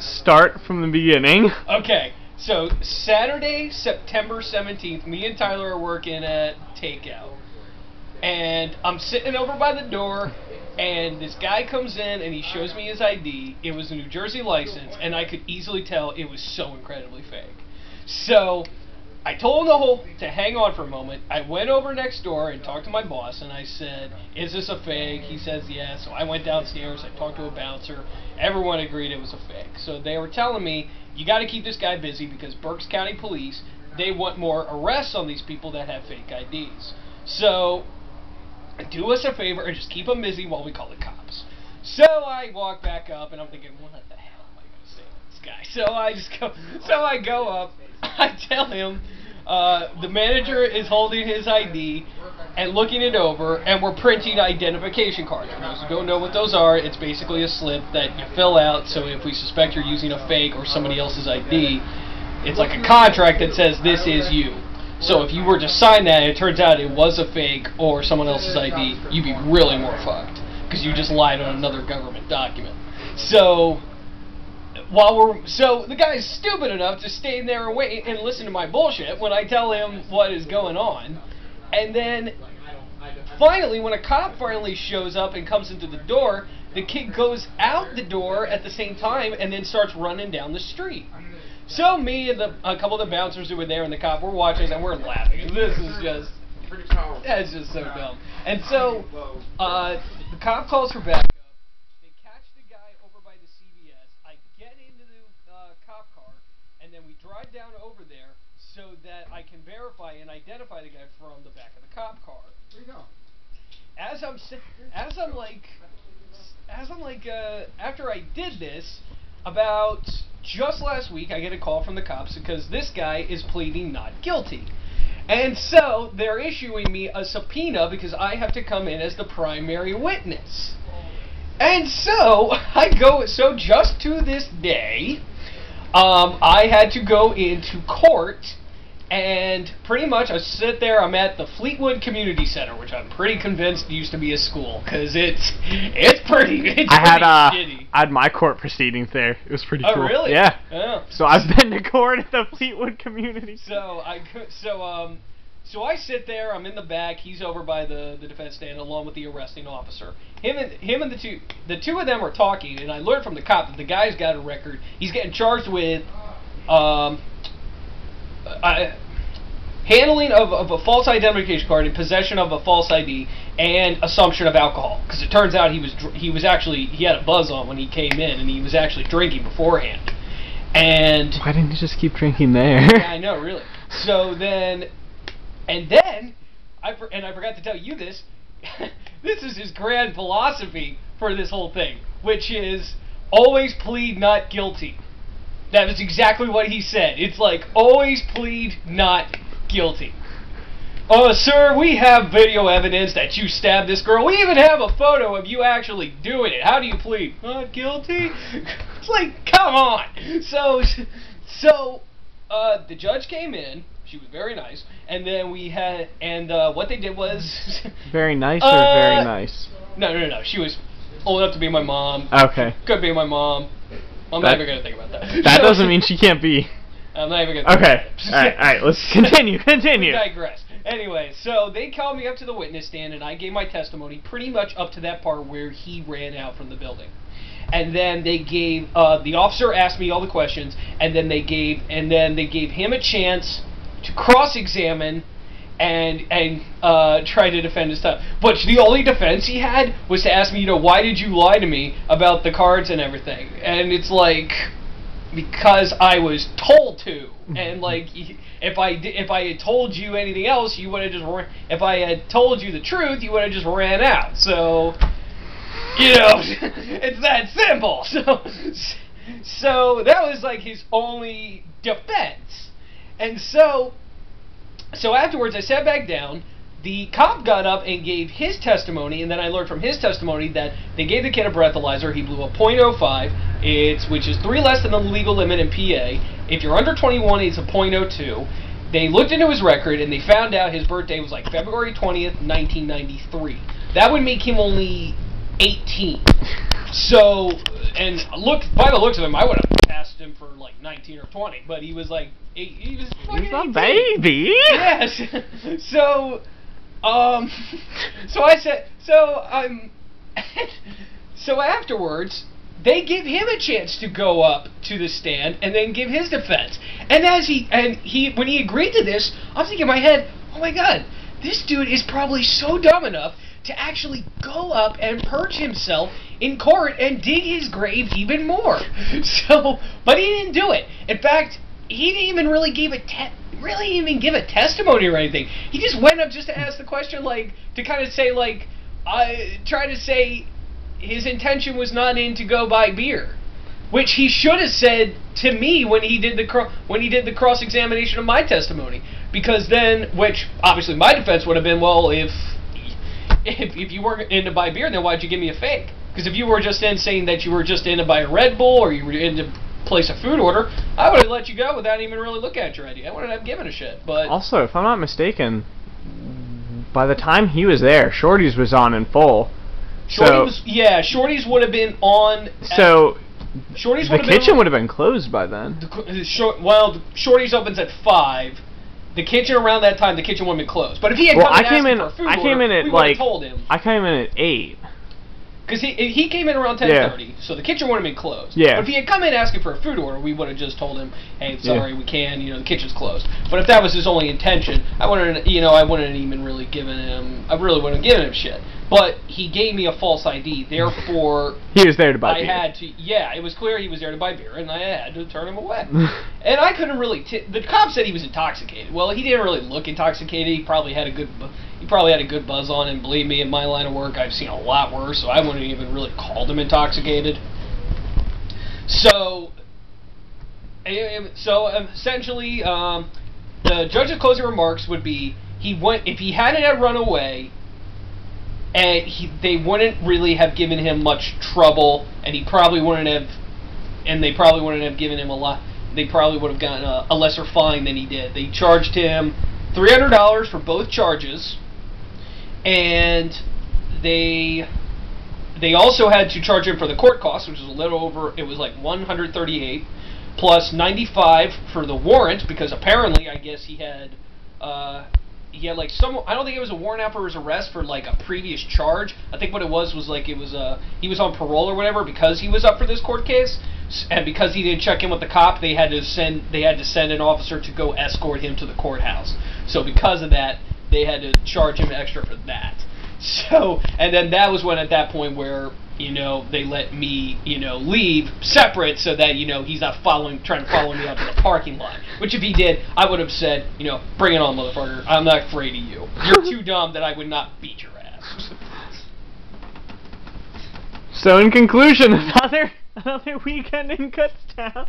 start from the beginning. Okay, so Saturday, September 17th, me and Tyler are working at Takeout. And I'm sitting over by the door, and this guy comes in, and he shows me his ID. It was a New Jersey license, and I could easily tell it was so incredibly fake. So I told him to hang on for a moment. I went over next door and talked to my boss, and I said, is this a fake? He says, yeah. So I went downstairs, I talked to a bouncer. Everyone agreed it was a fake. So they were telling me, you got to keep this guy busy because Berks County Police, they want more arrests on these people that have fake IDs. So do us a favor and just keep them busy while we call the cops. So I walk back up, and I'm thinking, what the hell am I going to say to this guy? So I go up, I tell him, the manager is holding his ID and looking it over, and we're printing identification cards. For those who don't know what those are, it's basically a slip that you fill out, so if we suspect you're using a fake or somebody else's ID, it's like a contract that says this is you. So if you were to sign that and it turns out it was a fake or someone else's ID, you'd be really more fucked because you just lied on another government document. So so the guy's stupid enough to stay there and wait and listen to my bullshit when I tell him what is going on. And then finally, when a cop finally shows up and comes into the door, the kid goes out the door at the same time and then starts running down the street. So me and a couple of the bouncers who were there and the cop were watching and we're laughing. This is just, it's just so dumb. And so the cop calls for backup. They catch the guy over by the CVS. I get into the cop car and then we drive down over there so that I can verify and identify the guy from the back of the cop car. Where you go? After I did this, about just last week, I get a call from the cops because this guy is pleading not guilty. And so they're issuing me a subpoena because I have to come in as the primary witness. And so just to this day, I had to go into court. And pretty much I sit there, I'm at the Fleetwood Community Center, which I'm pretty convinced used to be a school, because it's pretty shitty. I had my court proceedings there. It was pretty cool. Oh, really? Yeah. Oh. So I've been to court at the Fleetwood Community Center. So I sit there, I'm in the back, he's over by the defense stand along with the arresting officer. Him and the two of them are talking, and I learned from the cop that the guy's got a record. He's getting charged with handling of a false identification card and possession of a false ID and assumption of alcohol, because it turns out he had a buzz on when he came in and he was actually drinking beforehand. And why didn't you just keep drinking there? Yeah, I know, really. So then I forgot to tell you this. This is his grand philosophy for this whole thing, which is always plead not guilty. That is exactly what he said. It's like, always plead not guilty. Sir, we have video evidence that you stabbed this girl. We even have a photo of you actually doing it. How do you plead? Not guilty? It's like, come on. So the judge came in. She was very nice. And then what they did was... Very nice or very nice? No. She was old enough to be my mom. Okay. Could be my mom. I'm not even going to think about that. That doesn't mean she can't be. I'm not even going to think about that. Alright, let's continue. We digress. Anyway, so they called me up to the witness stand, and I gave my testimony pretty much up to that part where he ran out from the building. And then they gave, the officer asked me all the questions, and then they gave him a chance to cross-examine and try to defend his stuff. But the only defense he had was to ask me, why did you lie to me about the cards and everything? And it's like, because I was told to. And like, if I had told you anything else, you would have just if I had told you the truth, you would have just ran out. So, it's that simple. So that was like his only defense. And so afterwards, I sat back down. The cop got up and gave his testimony, and then I learned from his testimony that they gave the kid a breathalyzer. He blew a .05, which is 3 less than the legal limit in PA. If you're under 21, it's a .02. They looked into his record, and they found out his birthday was like February 20th, 1993. That would make him only 18. So, and by the looks of him, I would have him for like 19 or 20, but he was like he was fucking He's a 18. baby. Yes. So so I said, so afterwards, they give him a chance to go up to the stand and then give his defense. And when he agreed to this, I'm thinking in my head, oh my god, this dude is probably so dumb enough to actually go up and perch himself in court and dig his grave even more. So, but he didn't do it. In fact, he didn't even really give a testimony or anything. He just went up just to ask the question, like, to kind of say, like, try to say his intention was not in to go buy beer, which he should have said to me when he did the cross-examination of my testimony. Because then, which obviously my defense would have been, well, if you weren't in to buy beer, then why'd you give me a fake? Because if you were just in saying that you were just in to buy a Red Bull or you were in to place a food order, I would have let you go without even really looking at your ID. I wouldn't have given a shit. But also, if I'm not mistaken, by the time he was there, Shorty's was on in full. Shorty's would have been on. So Shorty's the kitchen would have been closed by then. Shorty's opens at 5. The kitchen around that time, the kitchen would have been closed. But if he had come in for a food order, we would have told him. I came in at 8. Because he came in around 10:30, so the kitchen would have been closed. Yeah. But if he had come in asking for a food order, we would have just told him, "Hey, sorry, we can. The kitchen's closed." But if that was his only intention, I wouldn't even really given him. I really wouldn't have given him shit. But he gave me a false ID, therefore he was there to buy beer. I had to. Yeah, it was clear he was there to buy beer, and I had to turn him away. And I couldn't really. The cop said he was intoxicated. Well, he didn't really look intoxicated. He probably had a good buzz on him. Believe me, in my line of work, I've seen a lot worse, so I wouldn't even really called him intoxicated. So essentially, the judge's closing remarks would be if he hadn't run away, and they wouldn't really have given him much trouble, and they probably wouldn't have given him a lot. They probably would have gotten a lesser fine than he did. They charged him $300 for both charges, and they also had to charge him for the court costs, which was a little over. It was like $138 plus $95 for the warrant, because apparently, I guess he had like I don't think it was a warrant out for his arrest for like a previous charge. I think what it was like he was on parole or whatever because he was up for this court case, and because he didn't check in with the cop, they had to send an officer to go escort him to the courthouse. So because of that, they had to charge him extra for that. So, and then that was when at that point where they let me leave separate so that he's not trying to follow me out to the parking lot. Which if he did, I would have said, bring it on, motherfucker. I'm not afraid of you. You're too dumb that I would not beat your ass. So in conclusion, another weekend in Kutztown.